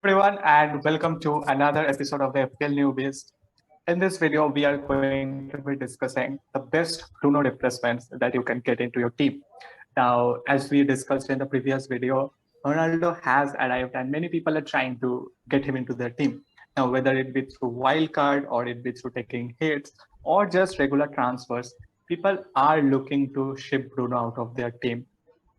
Everyone, and welcome to another episode of the FPL Newbies. In this video, we are going to be discussing the best Bruno replacements that you can get into your team. Now, as we discussed in the previous video, Ronaldo has arrived, and many people are trying to get him into their team. Now, whether it be through wildcard or it be through taking hits or just regular transfers, people are looking to ship Bruno out of their team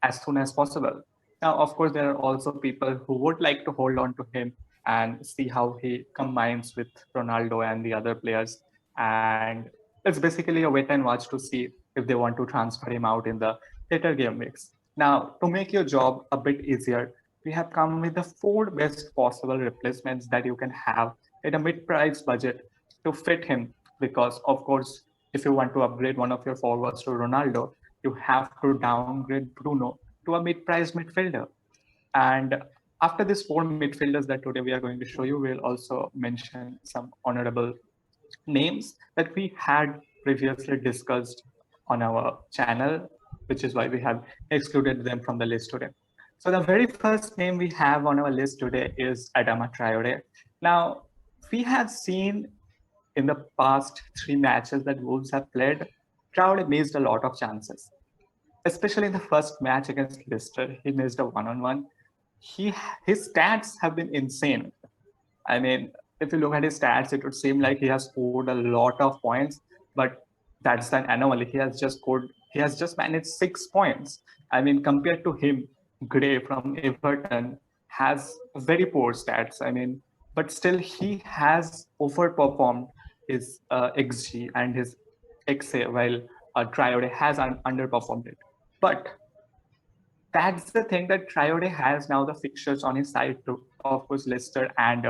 as soon as possible. Now, of course, there are also people who would like to hold on to him and see how he combines with Ronaldo and the other players. And it's basically a wait and watch to see if they want to transfer him out in the later game weeks. Now, to make your job a bit easier, we have come with the four best possible replacements that you can have at a mid-price budget to fit him. Because, of course, if you want to upgrade one of your forwards to Ronaldo, you have to downgrade Bruno to a mid-priced midfielder. And after these four midfielders that today we are going to show you, we'll also mention some honorable names that we had previously discussed on our channel, which is why we have excluded them from the list today. So the very first name we have on our list today is Adama Traore. Now, we have seen in the past three matches that Wolves have played, Traore missed a lot of chances, especially in the first match against Leicester. He missed a one-on-one. His stats have been insane. I mean, if you look at his stats, it would seem like he has scored a lot of points, but that's an anomaly. He has just managed 6 points. I mean, compared to him, Gray from Everton has very poor stats. I mean, but still he has overperformed his XG and his XA, while Traore has underperformed it. But that's the thing that Traore has now the fixtures on his side too. Of course, Leicester and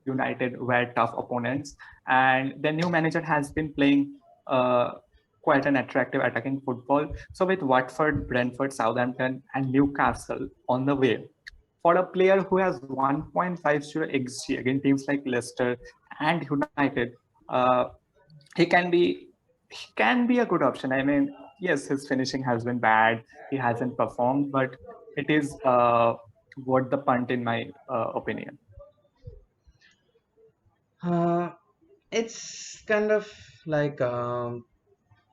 United were tough opponents, and the new manager has been playing quite an attractive attacking football. So with Watford, Brentford, Southampton, and Newcastle on the way, for a player who has 1.50 xG against teams like Leicester and United, uh, he can be he can be a good option. I mean, yes, his finishing has been bad. He hasn't performed, but it is worth the punt in my opinion. Uh, it's kind of like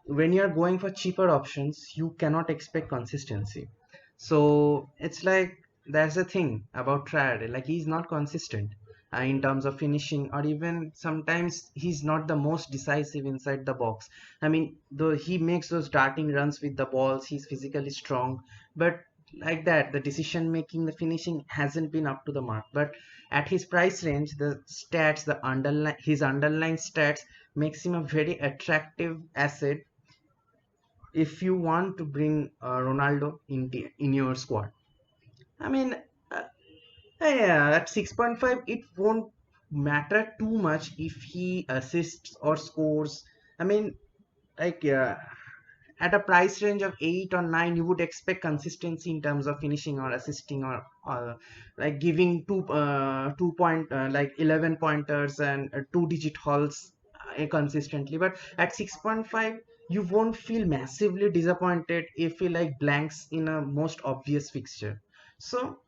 when you're going for cheaper options, you cannot expect consistency. So it's like that's the thing about Trad. Like he's not consistent in terms of finishing, or even sometimes he's not the most decisive inside the box. I mean, though he makes those darting runs with the balls, he's physically strong, but like that, the decision making, the finishing hasn't been up to the mark. But at his price range, the stats, the underline, his underlying stats makes him a very attractive asset if you want to bring Ronaldo in your squad. I mean, uh, yeah, at 6.5, it won't matter too much if he assists or scores. I mean, like at a price range of 8 or 9, you would expect consistency in terms of finishing or assisting, or like giving 2 point like 11 pointers and 2 digit hauls consistently. But at 6.5, you won't feel massively disappointed if he like blanks in a most obvious fixture. So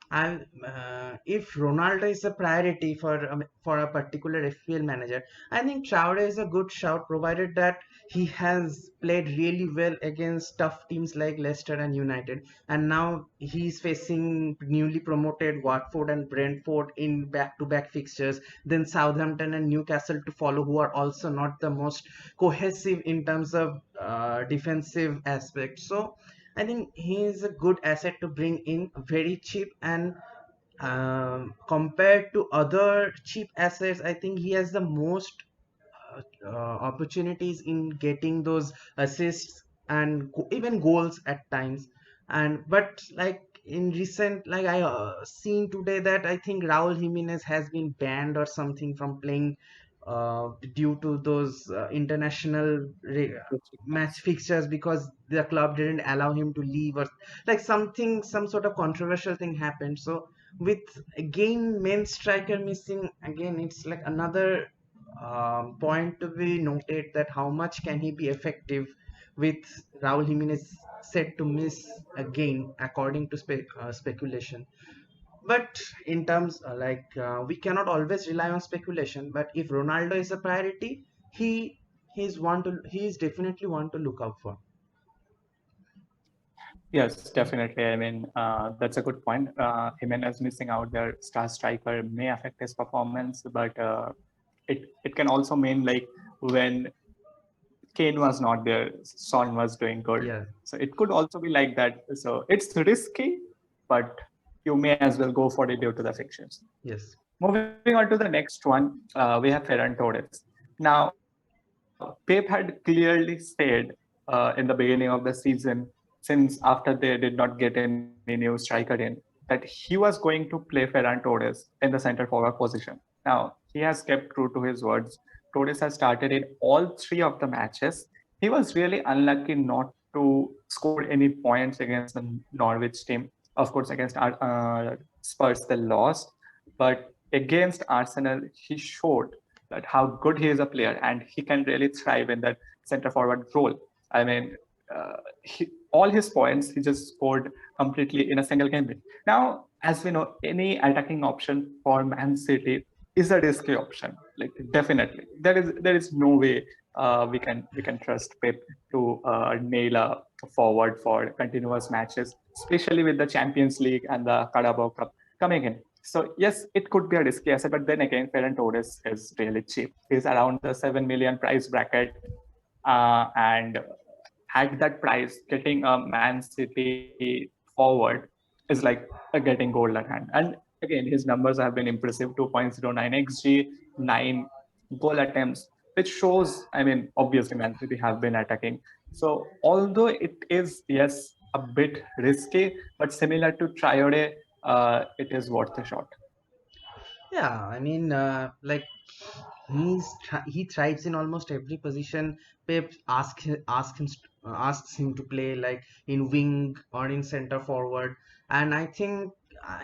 if Ronaldo is a priority for a particular FPL manager, I think Traore is a good shout, provided that he has played really well against tough teams like Leicester and United, and now he's facing newly promoted Watford and Brentford in back-to-back fixtures, then Southampton and Newcastle to follow, who are also not the most cohesive in terms of defensive aspects. So I think he is a good asset to bring in, very cheap, and compared to other cheap assets, I think he has the most opportunities in getting those assists and even goals at times. And but like in recent, like I seen today that I think Raul Jimenez has been banned or something from playing due to those international match fixtures, because the club didn't allow him to leave, or like something, some sort of controversial thing happened. So with again main striker missing again, it's like another point to be noted, that how much can he be effective with Raul Jimenez set to miss again, according to speculation. But in terms we cannot always rely on speculation. But if Ronaldo is a priority, he he's definitely one to look out for. Yes, definitely. I mean, that's a good point. Jimenez missing out their star striker may affect his performance, but it can also mean like when Kane was not there, Son was doing good. Yeah. So it could also be like that. So it's risky, but you may as well go for it due to the fixtures. Yes. Moving on to the next one, we have Ferran Torres. Now, Pep had clearly said in the beginning of the season, since after they did not get any new striker in, that he was going to play Ferran Torres in the center forward position. Now, he has kept true to his words. Torres has started in all three of the matches. He was really unlucky not to score any points against the Norwich team. Of course, against Spurs, they lost. But against Arsenal, he showed that how good he is a player and he can really thrive in that center forward role. I mean, all his points he just scored completely in a single game. Now, as we know, any attacking option for Man City is a risky option. Like definitely, there is no way we can trust Pep to nail a forward for continuous matches, especially with the Champions League and the Carabao Cup coming in. So yes, it could be a risky asset, but then again, Ferran Torres is really cheap. He's around the 7 million price bracket, and at that price, getting a Man City forward is like getting gold at hand. And again, his numbers have been impressive: 2.09 xg, 9 goal attempts, which shows. I mean, obviously, Man City have been attacking. So although it is yes a bit risky, but similar to Traore, it is worth a shot. Yeah, I mean, he thrives in almost every position. Pep asks him to play like in wing or in center forward, and I think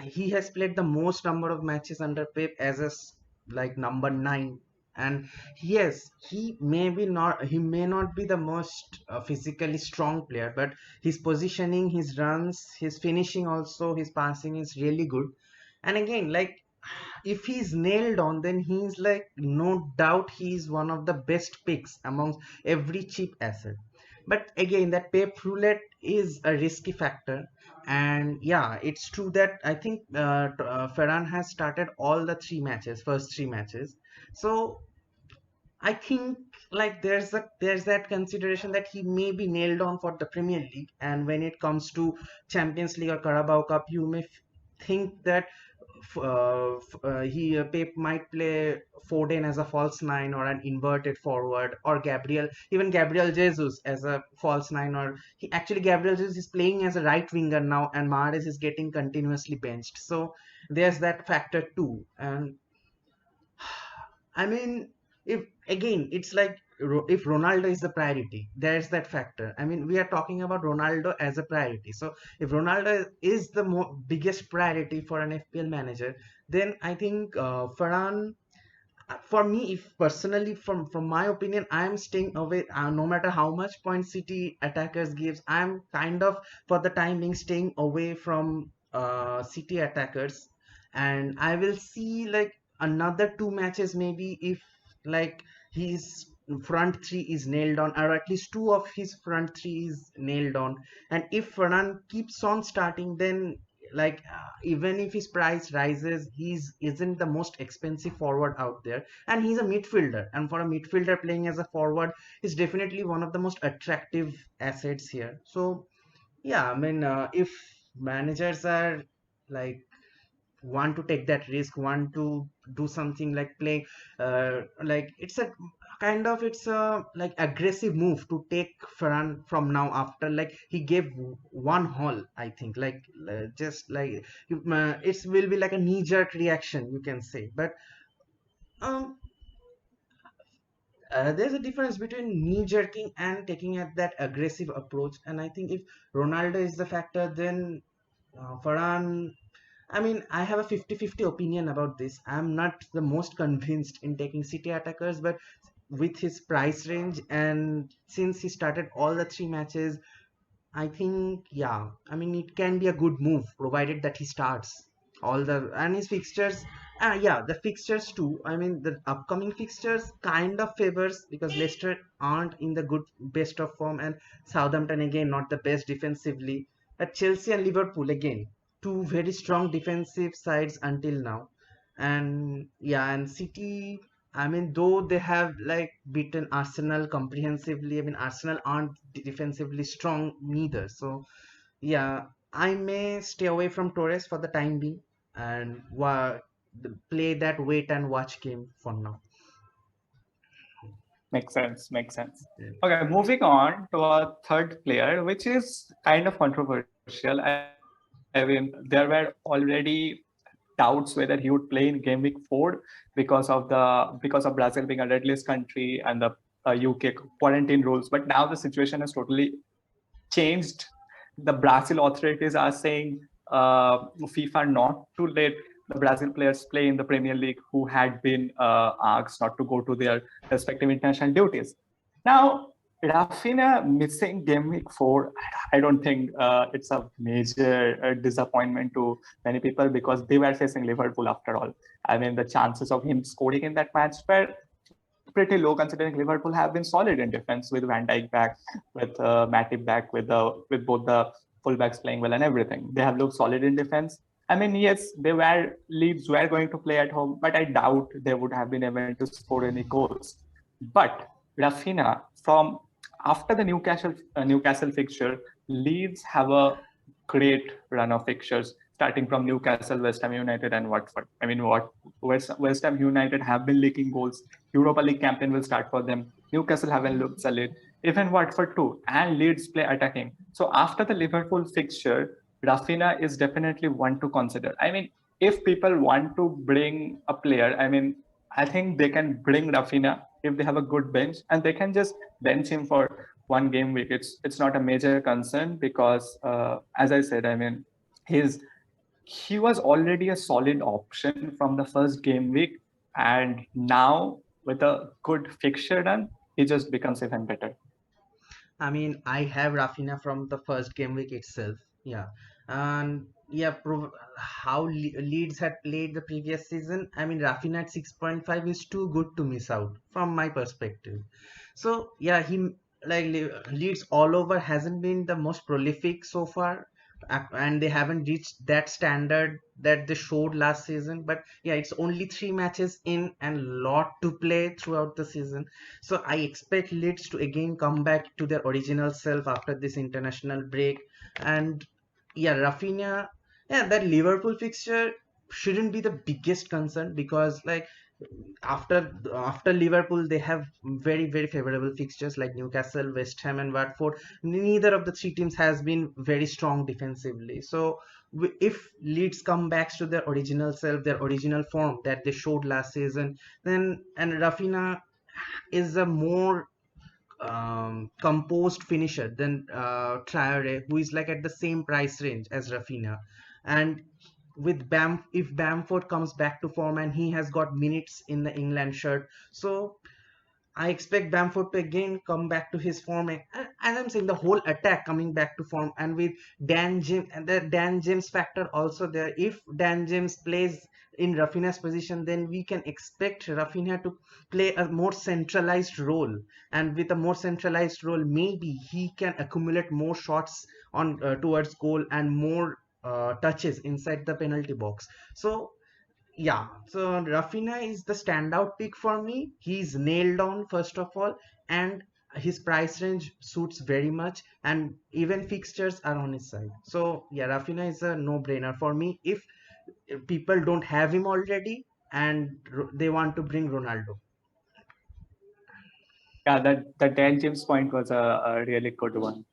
he has played the most number of matches under Pep as like number 9. And yes, he may not be the most physically strong player, but his positioning, his runs, his finishing, also his passing is really good. And again, like, if he's nailed on, then he's like, no doubt he's one of the best picks amongst every cheap asset. But again, that Pep roulette is a risky factor. And yeah, it's true that I think Ferran has started all the first three matches. So I think, like, there's that consideration that he may be nailed on for the Premier League, and when it comes to Champions League or Carabao Cup, you may think that Pep might play Foden as a false nine or an inverted forward, or even Gabriel Jesus as a false nine, or Gabriel Jesus is playing as a right winger now, and Mahrez is getting continuously benched. So there's that factor too. And I mean, if again, it's like, if Ronaldo is the priority, there's that factor. I mean, we are talking about Ronaldo as a priority. So if Ronaldo is the biggest priority for an FPL manager, then I think Ferran, for me, if personally, from my opinion, I'm staying away. No matter how much points City attackers gives, I'm kind of, for the time being, staying away from City attackers. And I will see like another two matches maybe, if like his front three is nailed on, or at least two of his front three is nailed on. And if Fernan keeps on starting, then even if his price rises, he's isn't the most expensive forward out there, and he's a midfielder, and for a midfielder playing as a forward is definitely one of the most attractive assets here. So yeah, I mean, if managers are like, want to take that risk, want to do something like play, like it's a like aggressive move to take Ferran from now, after like he gave one haul, I think, like just like it will be like a knee-jerk reaction, you can say. But um there's a difference between knee jerking and taking at that aggressive approach. And I think if Ronaldo is the factor, then Ferran, I mean, I have a 50-50 opinion about this. I'm not the most convinced in taking City attackers, but with his price range, and since he started all the three matches, I think, yeah, I mean, it can be a good move provided that he starts. all the and his fixtures. Yeah, the fixtures too. I mean, the upcoming fixtures kind of favors because Leicester aren't in the good best of form, and Southampton again not the best defensively. But Chelsea and Liverpool again, two very strong defensive sides until now. And yeah, and City, I mean, though they have like beaten Arsenal comprehensively, I mean, Arsenal aren't defensively strong neither. So yeah, I may stay away from Torres for the time being and play that wait and watch game for now. Makes sense. Makes sense. Yeah. Okay, moving on to our third player, which is kind of controversial. I mean, there were already doubts whether he would play in game week 4 because of Brazil being a red list country and the UK quarantine rules. But now the situation has totally changed. The Brazil authorities are saying FIFA not to let the Brazil players play in the Premier League who had been asked not to go to their respective international duties. Now, Rafinha missing game week 4, I don't think it's a major disappointment to many people because they were facing Liverpool after all. I mean, the chances of him scoring in that match were pretty low considering Liverpool have been solid in defense with Van Dijk back, with Matip back, with both the fullbacks playing well and everything. They have looked solid in defense. I mean, yes, Leeds were going to play at home, but I doubt they would have been able to score any goals. But Rafinha, from after the Newcastle fixture, Leeds have a great run of fixtures, starting from Newcastle, West Ham United, and Watford. I mean, West Ham United have been leaking goals. Europa League campaign will start for them. Newcastle haven't looked solid. Even Watford too, and Leeds play attacking. So after the Liverpool fixture, Rafinha is definitely one to consider. I mean, if people want to bring a player, I mean, I think they can bring Rafinha if they have a good bench, and they can just bench him for one game week. It's not a major concern because, as I said, I mean, his he was already a solid option from the first game week, and now with a good fixture done, he just becomes even better. I mean, I have Rafinha from the first game week itself. Yeah, and yeah, how Leeds had played the previous season. I mean, Rafinha at 6.5 is too good to miss out from my perspective. So yeah, he like Leeds all over hasn't been the most prolific so far, and they haven't reached that standard that they showed last season. But yeah, it's only 3 matches in and lot to play throughout the season. So I expect Leeds to again come back to their original self after this international break. And yeah, Rafinha, yeah, that Liverpool fixture shouldn't be the biggest concern because like after Liverpool, they have very favorable fixtures like Newcastle, West Ham, and Watford. Neither of the three teams has been very strong defensively. So if Leeds come back to their original self, their original form that they showed last season, then and Rafinha is a more composed finisher than Traore, who is like at the same price range as Rafinha. And with if Bamford comes back to form and he has got minutes in the England shirt, so I expect Bamford to again come back to his form. And as I'm saying, the whole attack coming back to form, and with Dan James and the Dan James factor also there. If Dan James plays in Rafinha's position, then we can expect Rafinha to play a more centralized role. And with a more centralized role, maybe he can accumulate more shots on towards goal and more touches inside the penalty box. So yeah, so Rafinha is the standout pick for me. He's nailed on first of all, and his price range suits very much, and even fixtures are on his side. So yeah, Rafinha is a no-brainer for me if people don't have him already and they want to bring Ronaldo. Yeah, that Dan James point was a really good one.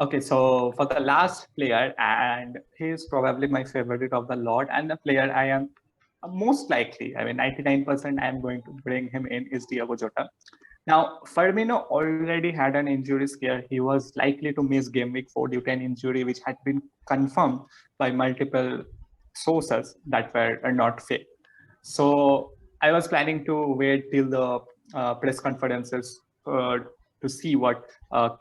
Okay, so for the last player, and he's probably my favorite of the lot, and the player I am most likely, I mean, 99% I am going to bring him in is Diego Jota. Now, Firmino already had an injury scare. He was likely to miss game week 4 due to an injury which had been confirmed by multiple sources that were not fake. So I was planning to wait till the press conferences to see what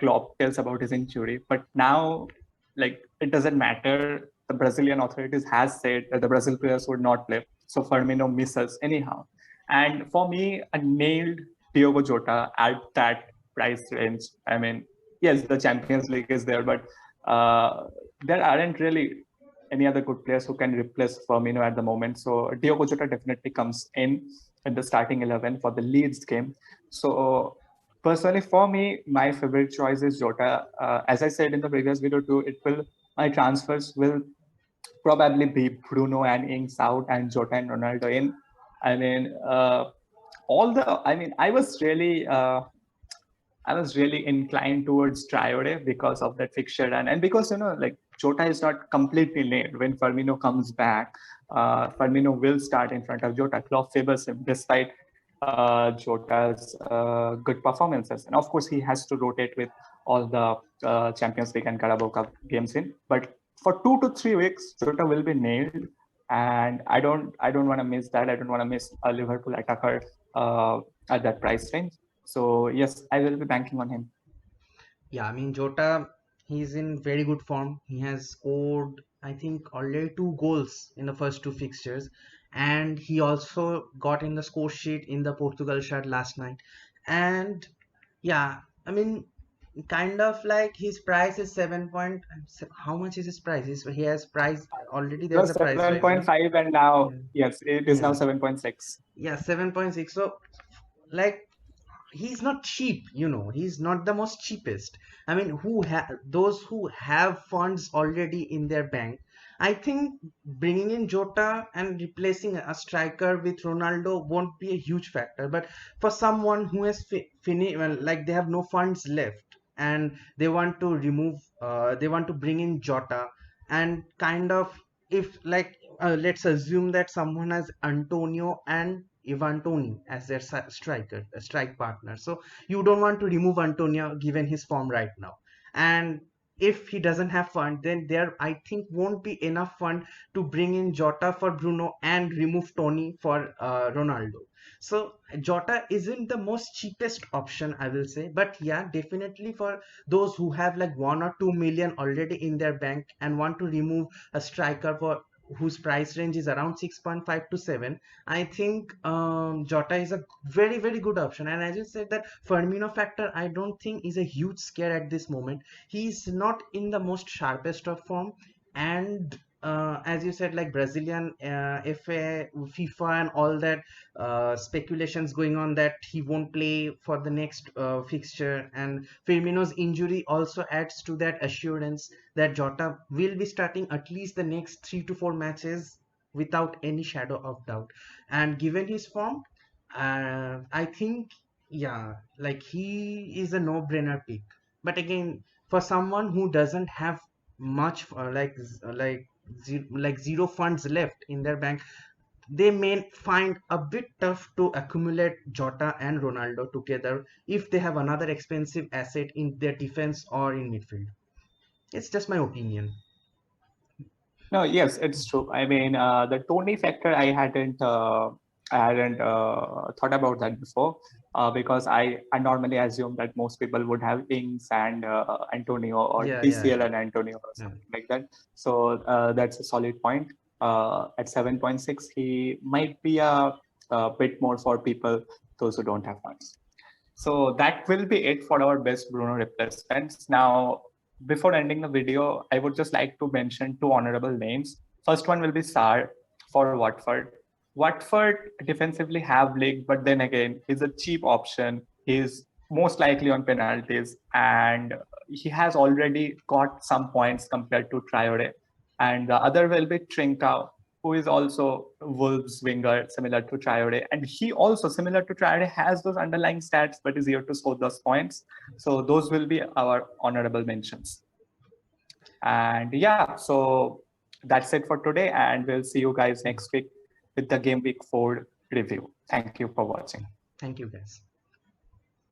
Klopp tells about his injury. But now, like, it doesn't matter the Brazilian authorities has said that the Brazil players would not play. So Firmino misses anyhow. And for me, a nailed Diogo Jota at that price range. I mean, yes, the Champions League is there, but there aren't really any other good players who can replace Firmino at the moment. So Diogo Jota definitely comes in the starting 11 for the Leeds game. So personally, for me, my favorite choice is Jota. As I said in the previous video too, my transfers will probably be Bruno and Ings out and Jota and Ronaldo in. I mean, I was really inclined towards Traore because of that fixture and because like Jota is not completely nailed. When Firmino comes back, Firmino will start in front of Jota. Klopp favors him despite Jota's good performances, and of course he has to rotate with all the Champions League and Carabao Cup games in. But for 2 to 3 weeks, Jota will be nailed, and I don't want to miss that. I don't want to miss a Liverpool attacker at that price range. So yes, I will be banking on him. Yeah, I mean Jota, he's in very good form. He has scored, I think, already 2 goals in the first 2 fixtures, and he also got in the score sheet in the Portugal shirt last night. And yeah, I mean, kind of like his price is 7 point. How much is his price? He has price already. It There's was a price rise, no? 7.5 and now Yeah, yes, it is now yeah, 7.6. yeah, 7.6. So like he's not cheap, he's not the most cheapest. I mean, those who have funds already in their bank, I think bringing in Jota and replacing a striker with Ronaldo won't be a huge factor. But for someone who has finished, well, like they have no funds left and they want to bring in Jota, and kind of, if like let's assume that someone has Antonio and Ivan Toni as their strike partner. So you don't want to remove Antonio given his form right now. And if he doesn't have fund, then there I think won't be enough fund to bring in Jota for Bruno and remove Tony for Ronaldo. So Jota isn't the most cheapest option, I will say, but yeah, definitely for those who have like 1 or 2 million already in their bank and want to remove a striker for whose price range is around 6.5 to 7, I think Jota is a very, very good option. And as you said, that Firmino factor, I don't think is a huge scare at this moment. He's not in the most sharpest of form. And as you said, like Brazilian FA, FIFA, and all that speculations going on that he won't play for the next fixture. And Firmino's injury also adds to that assurance that Jota will be starting at least the next 3 to 4 matches without any shadow of doubt. And given his form, I think, yeah, like he is a no-brainer pick. But again, for someone who doesn't have much like zero funds left in their bank, they may find a bit tough to accumulate Jota and Ronaldo together if they have another expensive asset in their defense or in midfield. It's just my opinion. No, yes, it's true. I mean, the Tony factor, I hadn't thought about that before, because I normally assume that most people would have Ings and Antonio or Yeah, yeah, DCL yeah, and Antonio or yeah. something like that. So that's a solid point. At 7.6, he might be a bit more for people, those who don't have funds. So that will be it for our best Bruno replacements. Now, before ending the video, I would just like to mention 2 honorable names. First one will be Sarr for Watford. Watford defensively have leaked, but then again, he's a cheap option. He's most likely on penalties, and he has already got some points compared to Traore. And the other will be Trincao, who is also Wolves winger, similar to Traore. And he also, similar to Traore, has those underlying stats, but is here to score those points. So those will be our honorable mentions. And yeah, so that's it for today. And we'll see you guys next week with the Game Week 4 review. Thank you for watching. Thank you, guys.